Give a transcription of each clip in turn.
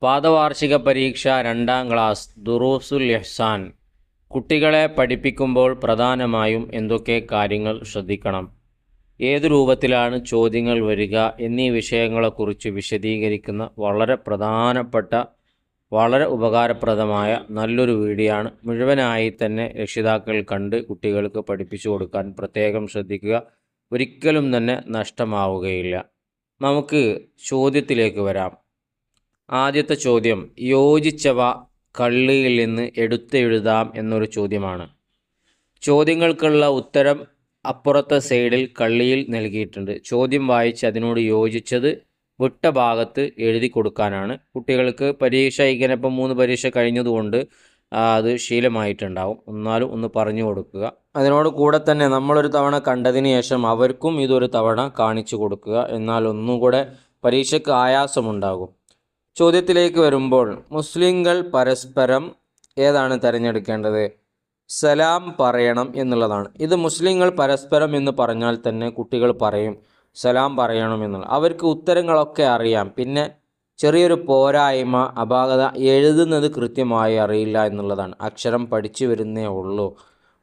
പാദവാർഷിക പരീക്ഷ 2ാം ക്ലാസ് ദുറൂസുൽ ഇഹ്സാൻ. കുട്ടികളെ പഠിപ്പിക്കുമ്പോൾ പ്രധാനമായും എന്തൊക്കെ കാര്യങ്ങൾ ശ്രദ്ധിക്കണം, ഏതു രൂപത്തിലാണ് ചോദ്യങ്ങൾ വരിക എന്നീ വിഷയങ്ങളെക്കുറിച്ച് വിശദീകരിക്കുന്ന വളരെ പ്രധാനപ്പെട്ട, വളരെ ഉപകാരപ്രദമായ നല്ലൊരു വീഡിയോ ആണ്. മുഴുവനായി തന്നെ രക്ഷിതാക്കൾ കണ്ട് കുട്ടികൾക്ക് പഠിപ്പിച്ചു കൊടുക്കാൻ പ്രത്യേകം ശ്രദ്ധിക്കുക. ഒരിക്കലും തന്നെ നഷ്ടമാവുകയില്ല. നമുക്ക് ചോദ്യത്തിലേക്ക് വരാം. ആദ്യത്തെ ചോദ്യം, യോജിച്ചവ കള്ളിയിൽ നിന്ന് എടുത്തെഴുതാം എന്നൊരു ചോദ്യമാണ്. ചോദ്യങ്ങൾക്കുള്ള ഉത്തരം അപ്പുറത്തെ സൈഡിൽ കള്ളിയിൽ നൽകിയിട്ടുണ്ട്. ചോദ്യം വായിച്ച് അതിനോട് യോജിച്ചത് വിട്ട ഭാഗത്ത് എഴുതി കൊടുക്കാനാണ്. കുട്ടികൾക്ക് പരീക്ഷ ഇങ്ങനെ ഇപ്പം 3 പരീക്ഷ കഴിഞ്ഞതുകൊണ്ട് അത് ശീലമായിട്ടുണ്ടാവും. എന്നാലും ഒന്ന് പറഞ്ഞു കൊടുക്കുക. അതിനോട് കൂടെ തന്നെ നമ്മളൊരു തവണ കണ്ടതിന് ശേഷം അവർക്കും ഇതൊരു തവണ കാണിച്ചു കൊടുക്കുക. എന്നാൽ ഒന്നുകൂടെ പരീക്ഷയ്ക്ക് ആയാസമുണ്ടാകും. ചോദ്യത്തിലേക്ക് വരുമ്പോൾ, മുസ്ലിങ്ങൾ പരസ്പരം ഏതാണ് തിരഞ്ഞെടുക്കേണ്ടത്? സലാം പറയണം എന്നുള്ളതാണ്. ഇത് മുസ്ലിങ്ങൾ പരസ്പരം എന്ന് പറഞ്ഞാൽ തന്നെ കുട്ടികൾ പറയും സലാം പറയണം എന്നുള്ള. അവർക്ക് ഉത്തരങ്ങളൊക്കെ അറിയാം. പിന്നെ ചെറിയൊരു പോരായ്മ, അപാകത, എഴുതുന്നത് കൃത്യമായി അറിയില്ല എന്നുള്ളതാണ്. അക്ഷരം പഠിച്ചു വരുന്നേ ഉള്ളൂ.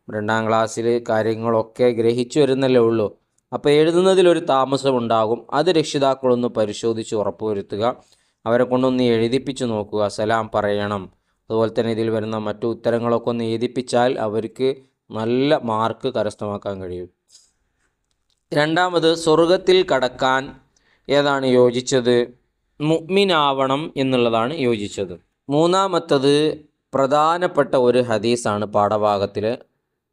2ാം ക്ലാസ്സിൽ കാര്യങ്ങളൊക്കെ ഗ്രഹിച്ചു വരുന്നല്ലേ ഉള്ളൂ. അപ്പോൾ എഴുതുന്നതിലൊരു താമസം ഉണ്ടാകും. അത് രക്ഷിതാക്കളൊന്ന് പരിശോധിച്ച് ഉറപ്പുവരുത്തുക. അവരെ കൊണ്ടൊന്ന് എഴുതിപ്പിച്ച് നോക്കുക. സലാം പറയണം. അതുപോലെ തന്നെ ഇതിൽ വരുന്ന മറ്റു ഉത്തരങ്ങളൊക്കെ ഒന്ന് എഴുതിപ്പിച്ചാൽ അവർക്ക് നല്ല മാർക്ക് കരസ്ഥമാക്കാൻ കഴിയും. രണ്ടാമത്, സ്വർഗത്തിൽ കടക്കാൻ ഏതാണ് യോജിച്ചത്? മുഅ്മിനാവണം എന്നുള്ളതാണ് യോജിച്ചത്. മൂന്നാമത്തത് പ്രധാനപ്പെട്ട ഒരു ഹദീസാണ് പാഠഭാഗത്തിൽ.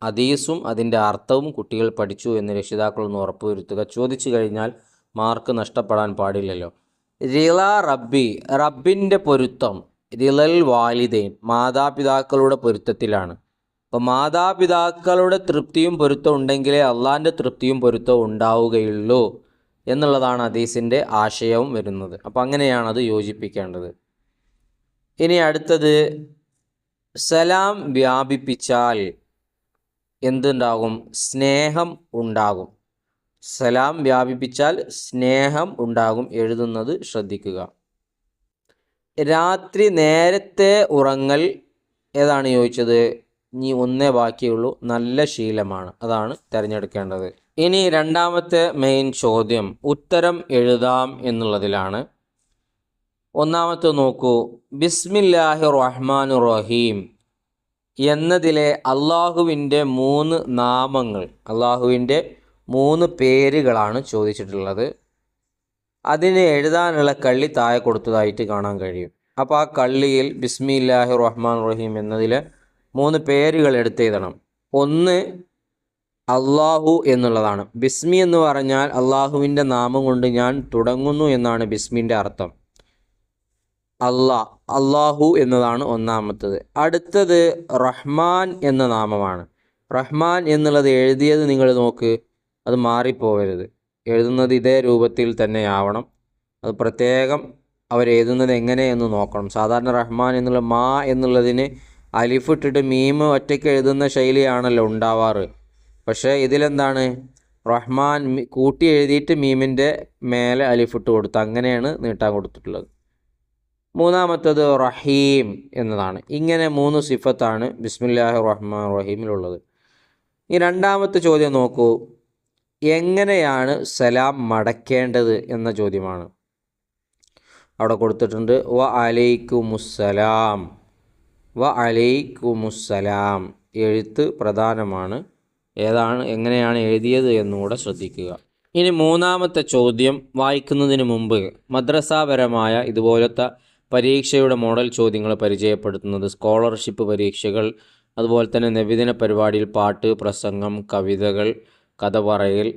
ഹദീസും അതിൻ്റെ അർത്ഥവും കുട്ടികൾ പഠിച്ചു എന്ന് രക്ഷിതാക്കളൊന്ന് ഉറപ്പുവരുത്തുക. ചോദിച്ചു കഴിഞ്ഞാൽ മാർക്ക് നഷ്ടപ്പെടാൻ പാടില്ലല്ലോ. റിള റബ്ബി, റബ്ബിൻ്റെ പൊരുത്തം. റിളൽ വാലിദൈൻ, മാതാപിതാക്കളുടെ പൊരുത്തത്തിലാണ്. അപ്പോൾ മാതാപിതാക്കളുടെ തൃപ്തിയും പൊരുത്തം ഉണ്ടെങ്കിലേ അള്ളാഹിൻ്റെ തൃപ്തിയും പൊരുത്തവും ഉണ്ടാവുകയുള്ളൂ എന്നുള്ളതാണ് ഹദീസിൻ്റെ ആശയവും വരുന്നത്. അപ്പോൾ അങ്ങനെയാണ് അത് യോജിപ്പിക്കേണ്ടത്. ഇനി അടുത്തത്, സലാം വ്യാപിപ്പിച്ചാൽ എന്തുണ്ടാകും? സ്നേഹം ഉണ്ടാകും. സലാം വ്യാപിപ്പിച്ചാൽ സ്നേഹം ഉണ്ടാകും. എഴുതുന്നത് ശ്രദ്ധിക്കുക. രാത്രി നേരത്തെ ഉറങ്ങൽ ഏതാണ് ചോദിച്ചത്? ഇനി ഒന്നേ ബാക്കിയുള്ളൂ. നല്ല ശീലമാണ്, അതാണ് തിരഞ്ഞെടുക്കേണ്ടത്. ഇനി രണ്ടാമത്തെ മെയിൻ ചോദ്യം ഉത്തരം എഴുതാം എന്നുള്ളതിലാണ്. ഒന്നാമത്തെ നോക്കൂ, ബിസ്മില്ലാഹിർ റഹ്മാനിർ റഹീം എന്നതിലെ അള്ളാഹുവിൻ്റെ 3 നാമങ്ങൾ, അള്ളാഹുവിൻ്റെ 3 പേരുകളാണ് ചോദിച്ചിട്ടുള്ളത്. അതിന് എഴുതാനുള്ള കള്ളി താഴെ കൊടുത്തതായിട്ട് കാണാൻ കഴിയും. അപ്പോൾ ആ കള്ളിയിൽ ബിസ്മില്ലാഹിർ റഹ്മാൻ റഹീം എന്നതിലെ 3 പേരുകൾ എടുത്തെഴുതണം. ഒന്ന് അള്ളാഹു എന്നുള്ളതാണ്. ബിസ്മി എന്ന് പറഞ്ഞാൽ അള്ളാഹുവിൻ്റെ നാമം കൊണ്ട് ഞാൻ തുടങ്ങുന്നു എന്നാണ് ബിസ്മിൻ്റെ അർത്ഥം. അള്ളാഹു എന്നതാണ് ഒന്നാമത്തത്. അടുത്തത് റഹ്മാൻ എന്ന നാമമാണ്. റഹ്മാൻ എന്നുള്ളത് എഴുതിയത് നിങ്ങൾ നോക്ക്, അത് മാറിപ്പോകരുത്. എഴുതുന്നത് ഇതേ രൂപത്തിൽ തന്നെ ആവണം. അത് പ്രത്യേകം അവരെഴുതുന്നത് എങ്ങനെയെന്ന് നോക്കണം. സാധാരണ റഹ്മാൻ എന്നുള്ള മാ എന്നുള്ളതിന് അലിഫ് ഇട്ടിട്ട് മീം ഒറ്റയ്ക്ക് എഴുതുന്ന ശൈലിയാണല്ലോ ഉണ്ടാവാറ്. പക്ഷേ ഇതിലെന്താണ്, റഹ്മാൻ കൂട്ടി എഴുതിയിട്ട് മീമിൻ്റെ മേലെ അലിഫ് ഇട്ട് കൊടുത്ത് അങ്ങനെയാണ് നീട്ടാൻ കൊടുത്തിട്ടുള്ളത്. മൂന്നാമത്തത് റഹീം എന്നതാണ്. ഇങ്ങനെ 3 സിഫത്താണ് ബിസ്മില്ലാഹിർ റഹ്മാൻ റഹീമിലുള്ളത്. ഈ രണ്ടാമത്തെ ചോദ്യം നോക്കൂ, എങ്ങനെയാണ് സലാം മടക്കേണ്ടത് എന്ന ചോദ്യമാണ്. അവിടെ കൊടുത്തിട്ടുണ്ട് വ അലൈക്കുമുസ്സലാം, വ അലൈക്കുമുസ്സലാം. എഴുത്ത് പ്രധാനമാണ്. എങ്ങനെയാണ് എഴുതിയത് എന്നുകൂടെ ശ്രദ്ധിക്കുക. ഇനി മൂന്നാമത്തെ ചോദ്യം വായിക്കുന്നതിന് മുമ്പ് മദ്രസാപരമായ ഇതുപോലത്തെ പരീക്ഷയുടെ മോഡൽ ചോദ്യങ്ങൾ പരിചയപ്പെടുത്തുന്നത്, സ്കോളർഷിപ്പ് പരീക്ഷകൾ, അതുപോലെ തന്നെ നബിദിന പരിപാടിയിൽ പാട്ട്, പ്രസംഗം, കവിതകൾ, കഥ പറയൽ,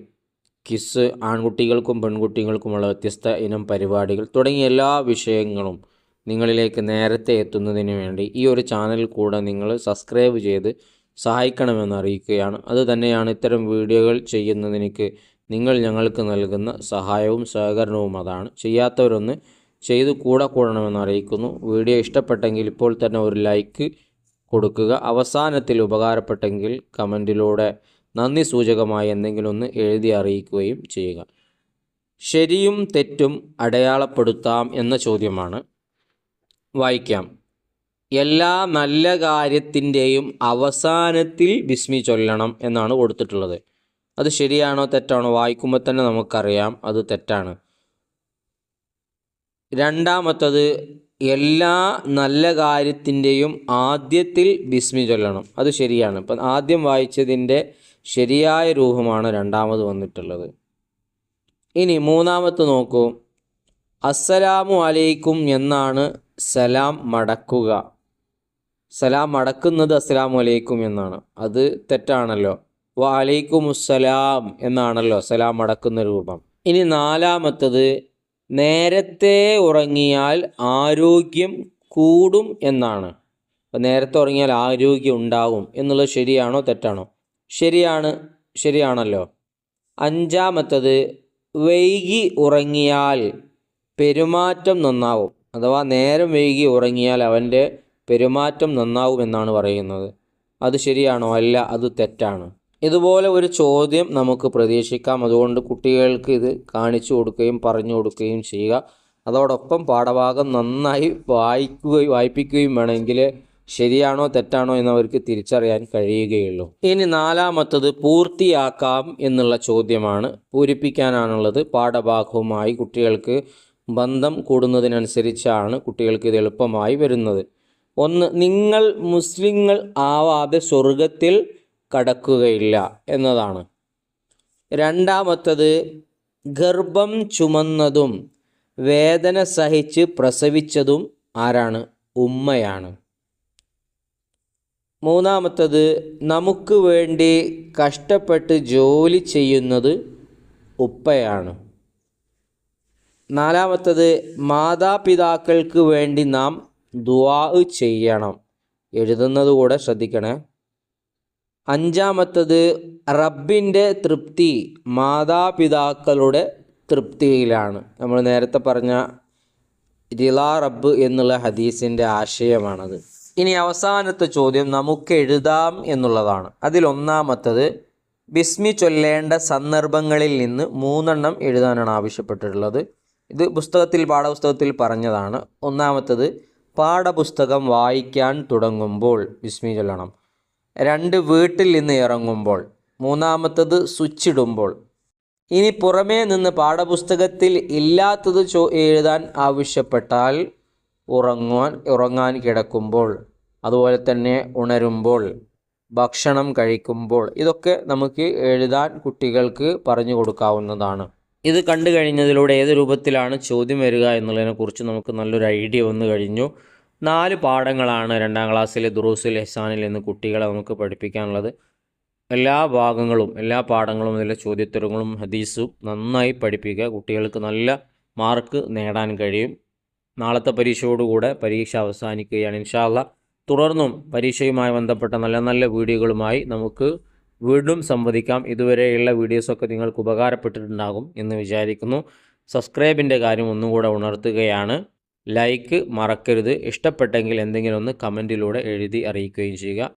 ക്വിസ്, ആൺകുട്ടികൾക്കും പെൺകുട്ടികൾക്കുമുള്ള വ്യത്യസ്ത ഇനം പരിപാടികൾ തുടങ്ങിയ എല്ലാ വിഷയങ്ങളും നിങ്ങളിലേക്ക് നേരത്തെ എത്തുന്നതിന് വേണ്ടി ഈ ഒരു ചാനൽ കൂടെ നിങ്ങൾ സബ്സ്ക്രൈബ് ചെയ്ത് സഹായിക്കണമെന്ന് അറിയിക്കുകയാണ്. അതുതന്നെയാണ് ഇത്തരം വീഡിയോകൾ ചെയ്യുന്നതിന് നിങ്ങൾ ഞങ്ങൾക്ക് നൽകുന്ന സഹായവും സഹകരണവും. അതാണ് ചെയ്യാത്തവരൊന്ന് ചെയ്ത് കൂടണമെന്ന് അറിയിക്കുന്നു. വീഡിയോ ഇഷ്ടപ്പെട്ടെങ്കിൽ ഇപ്പോൾ തന്നെ ഒരു ലൈക്ക് കൊടുക്കുക. അവസാനത്തിൽ ഉപകാരപ്പെട്ടെങ്കിൽ കമൻറ്റിലൂടെ നന്ദി സൂചകമായി എന്തെങ്കിലും ഒന്ന് എഴുതി അറിയിക്കുകയും ചെയ്യുക. ശരിയും തെറ്റും അടയാളപ്പെടുത്താം എന്ന ചോദ്യമാണ്. വായിക്കാം. എല്ലാ നല്ല കാര്യത്തിൻ്റെയും അവസാനത്തിൽ ബിസ്മി ചൊല്ലണം എന്നാണ് കൊടുത്തിട്ടുള്ളത്. അത് ശരിയാണോ തെറ്റാണോ? വായിക്കുമ്പോൾ തന്നെ നമുക്കറിയാം അത് തെറ്റാണ്. രണ്ടാമത്തത്, എല്ലാ നല്ല കാര്യത്തിൻ്റെയും ആദ്യത്തിൽ ബിസ്മി ചൊല്ലണം. അത് ശരിയാണ്. ഇപ്പം ആദ്യം വായിച്ചതിൻ്റെ ശരിയായ രൂപമാണ് രണ്ടാമത് വന്നിട്ടുള്ളത്. ഇനി മൂന്നാമത്തെ നോക്കൂ. അസ്സലാമു അലൈക്കും എന്നാണ് സലാം മടക്കുക. സലാം മടക്കുന്നത് അസ്സലാമു അലൈക്കും എന്നാണ്. അത് തെറ്റാണല്ലോ. വ അലൈക്കുമുസ്സലാം എന്നാണല്ലോ സലാം മടക്കുന്ന രൂപം. ഇനി നാലാമത്തത്, നേരത്തെ ഉറങ്ങിയാൽ ആരോഗ്യം കൂടും എന്നാണ്. അപ്പം നേരത്തെ ഉറങ്ങിയാൽ ആരോഗ്യം ഉണ്ടാകും എന്നുള്ളത് ശരിയാണോ തെറ്റാണോ? ശരിയാണല്ലോ. അഞ്ചാമത്തത്, വൈകി ഉറങ്ങിയാൽ പെരുമാറ്റം നന്നാവും. അഥവാ നേരം വൈകി ഉറങ്ങിയാൽ അവൻ്റെ പെരുമാറ്റം നന്നാവും എന്നാണ് പറയുന്നത്. അത് ശരിയാണോ? അല്ല, അത് തെറ്റാണ്. ഇതുപോലെ ഒരു ചോദ്യം നമുക്ക് പ്രതീക്ഷിക്കാം. അതുകൊണ്ട് കുട്ടികൾക്ക് ഇത് കാണിച്ചു കൊടുക്കുകയും പറഞ്ഞു കൊടുക്കുകയും ചെയ്യുക. അതോടൊപ്പം പാഠഭാഗം നന്നായി വായിപ്പിക്കുകയും വേണമെങ്കിൽ ശരിയാണോ തെറ്റാണോ എന്നവർക്ക് തിരിച്ചറിയാൻ കഴിയുകയുള്ളൂ. ഇനി നാലാമത്തത് പൂർത്തിയാക്കാം എന്നുള്ള ചോദ്യമാണ്. പൂരിപ്പിക്കാനാണുള്ളത്. പാഠഭാഗവുമായി കുട്ടികൾക്ക് ബന്ധം കൂടുന്നതിനനുസരിച്ചാണ് കുട്ടികൾക്ക് ഇത് എളുപ്പമായി വരുന്നത്. ഒന്ന്, നിങ്ങൾ മുസ്ലിങ്ങൾ ആവാതെ സ്വർഗത്തിൽ കടക്കുകയില്ല എന്നതാണ്. രണ്ടാമത്തത്, ഗർഭം ചുമന്നതും വേദന സഹിച്ച് പ്രസവിച്ചതും ആരാണ്? ഉമ്മയാണ്. മൂന്നാമത്തത്, നമുക്ക് വേണ്ടി കഷ്ടപ്പെട്ട് ജോലി ചെയ്യുന്നത് ഉപ്പയാണ്. നാലാമത്തത്, മാതാപിതാക്കൾക്ക് വേണ്ടി നാം ദുആ ചെയ്യണം. എഴുതുന്നത് കൂടെ ശ്രദ്ധിക്കണേ. അഞ്ചാമത്തത്, റബ്ബിൻ്റെ തൃപ്തി മാതാപിതാക്കളുടെ തൃപ്തിയിലാണ്. നമ്മൾ നേരത്തെ പറഞ്ഞ റിളാ റബ്ബ് എന്നുള്ള ഹദീസിൻ്റെ ആശയമാണത്. ഇനി അവസാനത്തെ ചോദ്യം നമുക്ക് എഴുതാം എന്നുള്ളതാണ്. അതിലൊന്നാമത്തത്, ബിസ്മി ചൊല്ലേണ്ട സന്ദർഭങ്ങളിൽ നിന്ന് 3 എഴുതാനാണ് ആവശ്യപ്പെട്ടിട്ടുള്ളത്. ഇത് പാഠപുസ്തകത്തിൽ പറഞ്ഞതാണ്. ഒന്നാമത്തത്, പാഠപുസ്തകം വായിക്കാൻ തുടങ്ങുമ്പോൾ ബിസ്മി ചൊല്ലണം. 2, വീട്ടിൽ നിന്ന് ഇറങ്ങുമ്പോൾ. മൂന്നാമത്തത്, സ്വിച്ച് ഇടുമ്പോൾ. ഇനി പുറമേ നിന്ന് പാഠപുസ്തകത്തിൽ ഇല്ലാത്തത് എഴുതാൻ ആവശ്യപ്പെട്ടാൽ ഉറങ്ങാൻ കിടക്കുമ്പോൾ, അതുപോലെ തന്നെ ഉണരുമ്പോൾ, ഭക്ഷണം കഴിക്കുമ്പോൾ, ഇതൊക്കെ നമുക്ക് എഴുതാൻ കുട്ടികൾക്ക് പറഞ്ഞു കൊടുക്കാവുന്നതാണ്. ഇത് കണ്ടു കഴിഞ്ഞതിലൂടെ ഏത് രൂപത്തിലാണ് ചോദ്യം വരിക എന്നുള്ളതിനെക്കുറിച്ച് നമുക്ക് നല്ലൊരു ഐഡിയ വന്നു കഴിഞ്ഞു. 4 പാഠങ്ങളാണ് 2ാം ക്ലാസ്സിലെ ദുറൂസുൽ ഇഹ്സാനിൽ നിന്ന് കുട്ടികളെ നമുക്ക് പഠിപ്പിക്കാനുള്ളത്. എല്ലാ പാഠങ്ങളും അതിലെ ചോദ്യോത്തരങ്ങളും ഹദീസും നന്നായി പഠിപ്പിക്കുക. കുട്ടികൾക്ക് നല്ല മാർക്ക് നേടാൻ കഴിയും. നാളത്തെ പരീക്ഷയോടുകൂടെ പരീക്ഷ അവസാനിക്കുകയാണ്. ഇൻഷാ അല്ലാഹ് തുടർന്നും പരീക്ഷയുമായി ബന്ധപ്പെട്ട നല്ല നല്ല വീഡിയോകളുമായി നമുക്ക് വീണ്ടും സംവദിക്കാം. ഇതുവരെയുള്ള വീഡിയോസൊക്കെ നിങ്ങൾക്ക് ഉപകാരപ്പെട്ടിട്ടുണ്ടാകും എന്ന് വിചാരിക്കുന്നു. സബ്സ്ക്രൈബിൻ്റെ കാര്യം ഒന്നുകൂടെ ഉണർത്തുകയാണ്. ലൈക്ക് മറക്കരുത്. ഇഷ്ടപ്പെട്ടെങ്കിൽ എന്തെങ്കിലും ഒന്ന് കമൻറ്റിലൂടെ എഴുതി അറിയിക്കുകയും ചെയ്യുക.